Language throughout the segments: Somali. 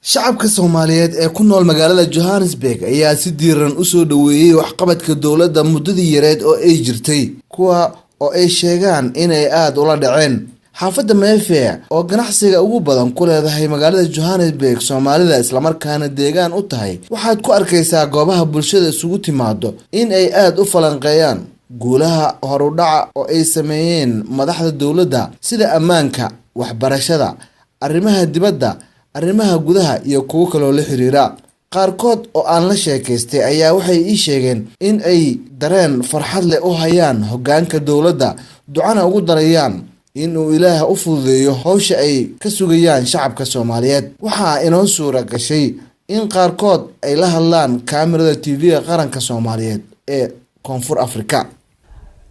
shacabka Soomaaliyeed ee ku nool magaalada Johannesburg ayaa si diiran u soo dhaweeyay waxqabadka dowladda muddadii yareed oo ay jirtay kuwa oo ay sheegaan inay aad ula dhaceen xaafadda Mayfair oo ganacsiga ugu badan ku leedahay magaalada Johannesburg Soomaalida isla markaana deegaan u tahay waxaad ku arkaysaa goobaha bulshada isugu timaado in ay aad u falanqeeyaan guulaha horudhaca oo ay sameeyeen madaxda dowladda sida ammaanka waxbarashada arrimaha dibadda arrimaha gudaha iyo kuwo kale oo la xiriira qaarkood oo aan la sheekaystay ayaa waxay ii sheegeen in ay dareen farxad leh u hayaan hoggaanka dowladda ducana ugu darayaan in uu Ilaah u fududeeyo hawsha ay ka sugayaan shacabka Soomaaliyeed waxaa inoo suura gashay in qaarkood ay la hadlaan kaamirada TV-ga qaranka Soomaaliyeed ee Koonfur Afrika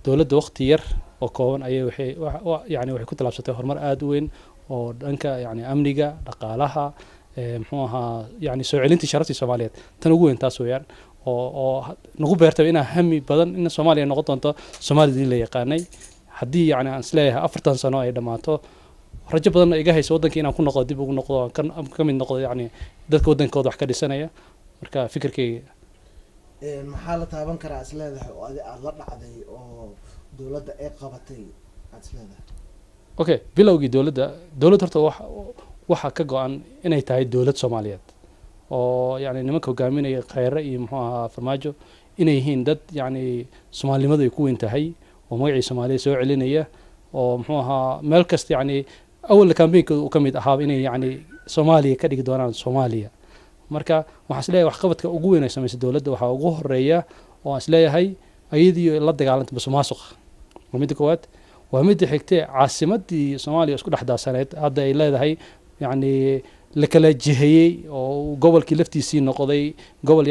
dowladda waqti yar oo kooban ayay waxay ku talaabsatay horumar aad u weyn oo dhanka amniga dhaqaalaha muxuu ahaa soo celinta sharaftii Soomaaliyeed tan ugu weyn taas weeyaan oo nagu beertay inaa hami badan in Soomaaliya noqon doonto Soomaalidii la yaqaanay haddii aan isleeyahay 40 sano ay dhamaato rajo badan iga hayso waddanka inaan ku noqdo dib ugu noqdo ka mid noqdo dadka waddankooda wax ka dhisanaya marka fikirkayga maxaa la taaban karaa isleedahay oo aad la dhacday oo dowladda ay qabatay aad isleedahay okay bilowgii dowladda horta waxa ka go'an inay tahay dowlad Soomaaliyeed oo nimanka hogaaminaya khayra iyo muxuu ahaa farmaajo inay yihiin dad Soomaalinimadu ay ku weyn tahay oo magacii Soomaaliya soo celinaya oo muxuu ahaa meel kasta awal campaign-ka uu ka mid ahaa inay Soomaaliya ka dhigi doonaan Soomaaliya marka waxaan isleeyahay waxqabadka ugu weyn ee sameysay dowladda waxa ugu horeeya oo aan isleeyahay ayadii la dagaalantay musuqmaasuqa mid koowaad waa mid xigtay caasimadii Soomaaliya isku dhaxdaasaneed hadda ay leedahay la kala jihayay oo gobolkii laftiisii noqday gobol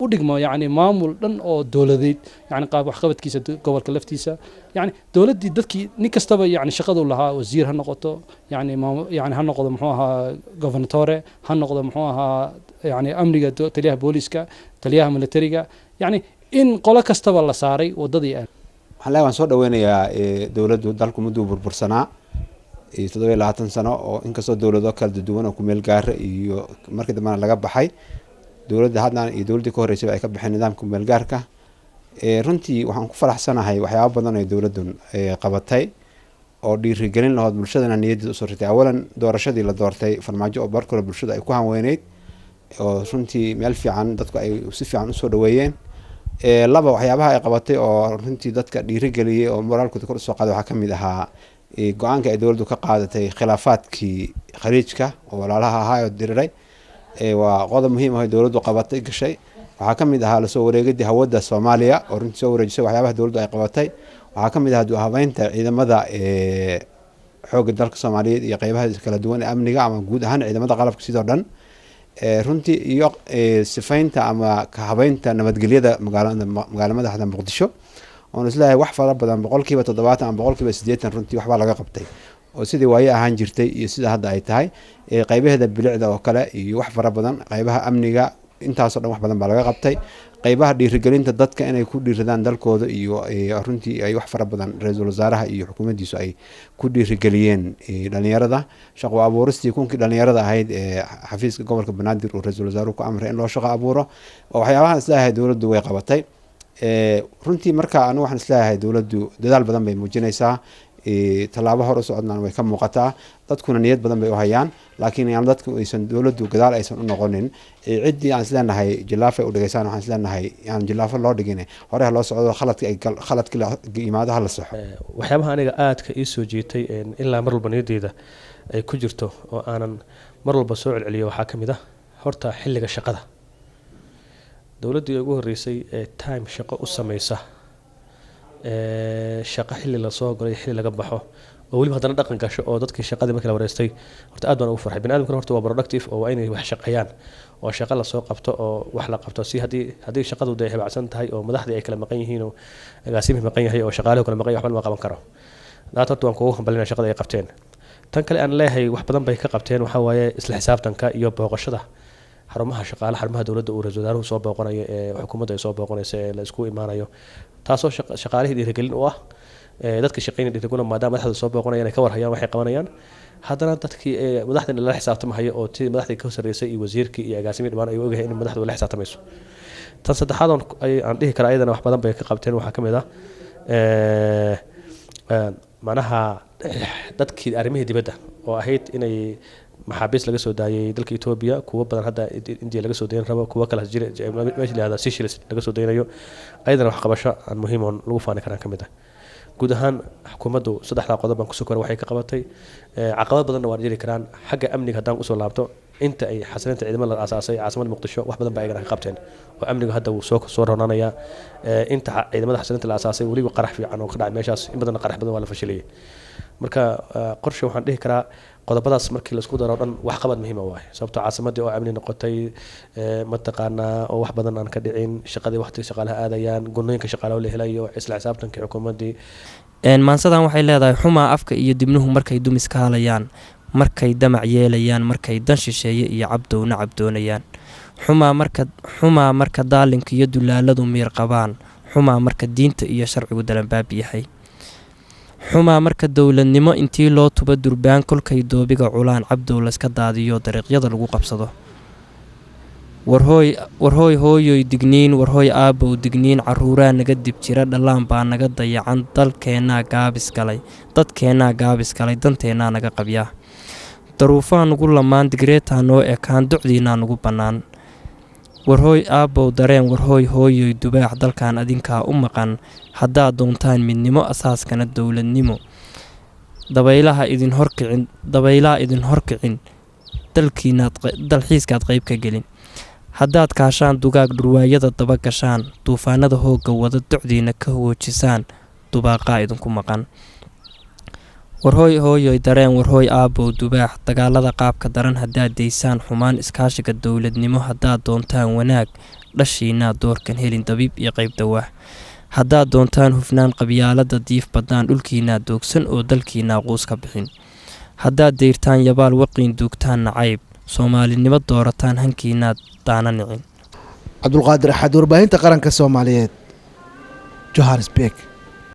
u dhigmo maamul dhan oo dowladeed qaab waxqabadkiisa gobolka laftiisa dowladii dadkii nin kastaba shaqadu lahaa wasiir ha noqoto ha noqdo muxuu ahaa governatore ha noqdo muxuu ahaa amniga taliyaha booliska taliyaha militariga in qolo kastaba la saaray wadadii waxaan soo dhaweynayaa dowladdu dalku muddo burbursanaa 27 sano oo inkastoo dowlado kala duwan oo ku meel gaar iyo markii dambe laga baxay dowladda hadda iyo dowladda ka horeysay ay ka baxeen nidaamka meel gaarka runtii waxaan ku faraxsanahay waxyaabo badan oo dowladdu qabatay oo dhiirigelin lahayd bulshadana niyadda u sortay awalan doorashadii la doortay farmaajo oo barkooda bulshada ay ku hanweyneyd oo runtii meel fiican dadku ay si fiican u soo dhaweeyeen laba waxyaabaha ay qabatay oo runtii dadka dhiirigeliyay oo moraalkooda kor u soo qaaday waxa kamid ahaa go'aanka ay dowladdu ka qaadatay khilaafaadkii khariijka oo walaalaha ahaa oo diriray waa qodob muhiim ah oo dowladdu qabatay gashay waxa kamid ahaa la soo wareegidii hawada Soomaaliya oo runtii soo wareejisay waxyaabaha dowladdu ay qabatay waxa kamid ahaa habeynta ciidamada xoogga dalka Soomaaliyeed iyo qaybaha kala duwan ee amniga ama guud ahaan ciidamada qalabka sidoo dhan runtii iyo sifaynta ama ka habeynta nabadgelyada magaalada madaxda Muqdisho oo islaahay wax fara badan 70% ama 80% runtii waxba laga qabtay oo sidii waaye ahaan jirtay iyo sida hadda ay tahay qaybaheeda bilicda oo kale iyo wax fara badan qaybaha amniga intaas oo dhan wax badan baa laga qabtay qaybaha dhiirigelinta dadka inay ku dhiiradaan dalkooda iyo runtii ay wax fara badan ra'iisul wasaaraha iyo xukuumaddiisu ay ku dhiirigeliyeen dhalinyarada shaqo abuuristii kunkii dhalinyarada ahayd xafiiska gobolka Banaadir oo ra'iisul wasaaruhu ku amray in loo shaqo abuuro oo waxyaabaha islaahay dowladdu way qabatay runtii marka anu waxaan islaahay dowladdu dadaal badan bay muujinaysaa talaabo hor u socodnaan way ka muuqataa dadkuna niyad badan bay u hayaan laakiin dadku aysan dowladdu gadaal aysan u noqonin cidii aan isleenahay jilaafay u dhageysan waxaan isleenahay jilaafo loo dhigin hore loo socdo khaladkii la yimaado hal saxo waxyaabaha aniga aadka ii soo jiitay ilaa mar walba niyadeeda ay ku jirto oo aanan mar walba soo celceliyo waxaa kamid ah horta xilliga shaqada dowladdii ugu horeysay ee time shaqo u sameysa shaqo xilli la soo galay xilli laga baxo oo waliba hadana dhaqan gasho oo dadkii shaqadii markii la wareystay horta aad baan ugu farxay bini'aadamkuna horta waa productive oo waa inay wax shaqeeyaan oo shaqo la soo qabto oo wax la qabto si haddii shaqadu ay habacsan tahay oo madaxdii ay kala maqan yihiin oo agaasiimihii maqan yahay oo shaqaaluhu kala maqan yahay waxba ma qaban karo daad horta waan kugu hambalinayaa shaqada ay qabteen tan kale aan leeyahay wax badan bay ka qabteen waxaa waaye isla xisaabtanka iyo booqashada xarumaha shaqaalaha xarumaha dowladda uu ra'iisul wasaaruhu soo booqanayo ee xukuumadda ay soo booqanayso ee la isku imaanayo taasoo shaqaalihii dhiirigelin u ah dadka shaqeynaya dhiirigelin maadaama madaxda soo booqanayaan ay ka warhayaan waxay qabanayaan haddana dadkii madaxdana lala xisaabtamahayo oo tii madaxdii ka sarreysay iyo wasiirkii iyo agaasimii dhammaan ay ogahay in madaxdu la xisaabtamayso. tan saddexaad aan dhihi karaa ayadana wax badan bay ka qabteen waxaa ka mid ah macnaha dadkii arrimihii dibadda oo ahayd inay maxaabiis laga soo daayay dalka Ethiopia kuwa badan hadda India laga soo dayn rabo kuwa kale jira meesha la Seychelles laga soo daynayo ayadana wax qabasho aan muhiim oo lagu faani karaan ka mid ah. guud ahaan xukuumaddu saddexda qodob baan ku soo koray waxay ka qabatay caqabad badanna waa jiri karaan xagga amniga haddaan u soo laabto inta ay xasilinta ciidamada la aasaasay caasimada Muqdisho wax badan baa ay ka qabteen oo amniga hadda uu soo roonanaya inta ciidamada xasilinta la aasaasay waliba qarax fiican oo ka dhacay meeshaas in badan qarax badan waa la fashilay. marka qorshe waxaan dhihi karaa qodobadaas markii la isku daro dhan wax qabad muhiim ah waay sababtoo caasimadii oo amni noqotay mataqaanaa oo wax badan aan ka dhicin shaqadii waqti shaqaalaha aadayaan gunooyinka shaqaalaha la helayo isla xisaabtanka xukuumadii. maansadan waxay leedahay xumaa afka iyo dibnuhu markay dumis ka halayaan markay damac yeelayaan markay dan shisheeye iyo cabdowna cabdoonayaan xumaa marka daalinka iyo dulaaladu miir qabaan xumaa marka diinta iyo sharcigu dalanbaab yahay xumaa marka dowladnimo intii loo tuba durbaan kolkay doobiga culaan cabdow layska daadiyo dariiqyada lagu qabsado. warhooy hooyoy digniin warhooy aabbow digniin caruuraa naga dib jira dhallaan baa naga dayacan dadkeennaa gaabis galay danteennaa naga qabyaa daruufaa nugu lamaan digreetaa noo ekaan docdiinaa nugu bannaan warhooy aabbow dareen warhooy hooyoy dubaax dalkan adinkaa u maqan haddaad doontaan midnimo asaaskana dowladnimo dabaylaha idin horkicin dalxiiskaad qayb ka gelin haddaad kaashaan dugaag dhurwaayada daba gashaan duufaanada hoogga wada docdiina ka hoojisaan dubaaqaa idinku maqan warhooy hooyoy dareen warhooy aabbow dubaax dagaalada qaabka daran haddaad daysaan xumaan iskaashiga dowladnimo haddaad doontaan wanaag dhashiinaa doorkan helin dabiib iyo qayb dawaax haddaad doontaan hufnaan qabyaalada diif badnaan dhulkiinaa doogsan oo dalkiinaa quus ka bixin haddaad dayrtaan yabaal waqiin duugtaan nacayb soomaalinimo doorataan hankiinaad daana nicin. cabdulqaadir axad warbaahinta qaranka Soomaaliyeed, Johannesburg.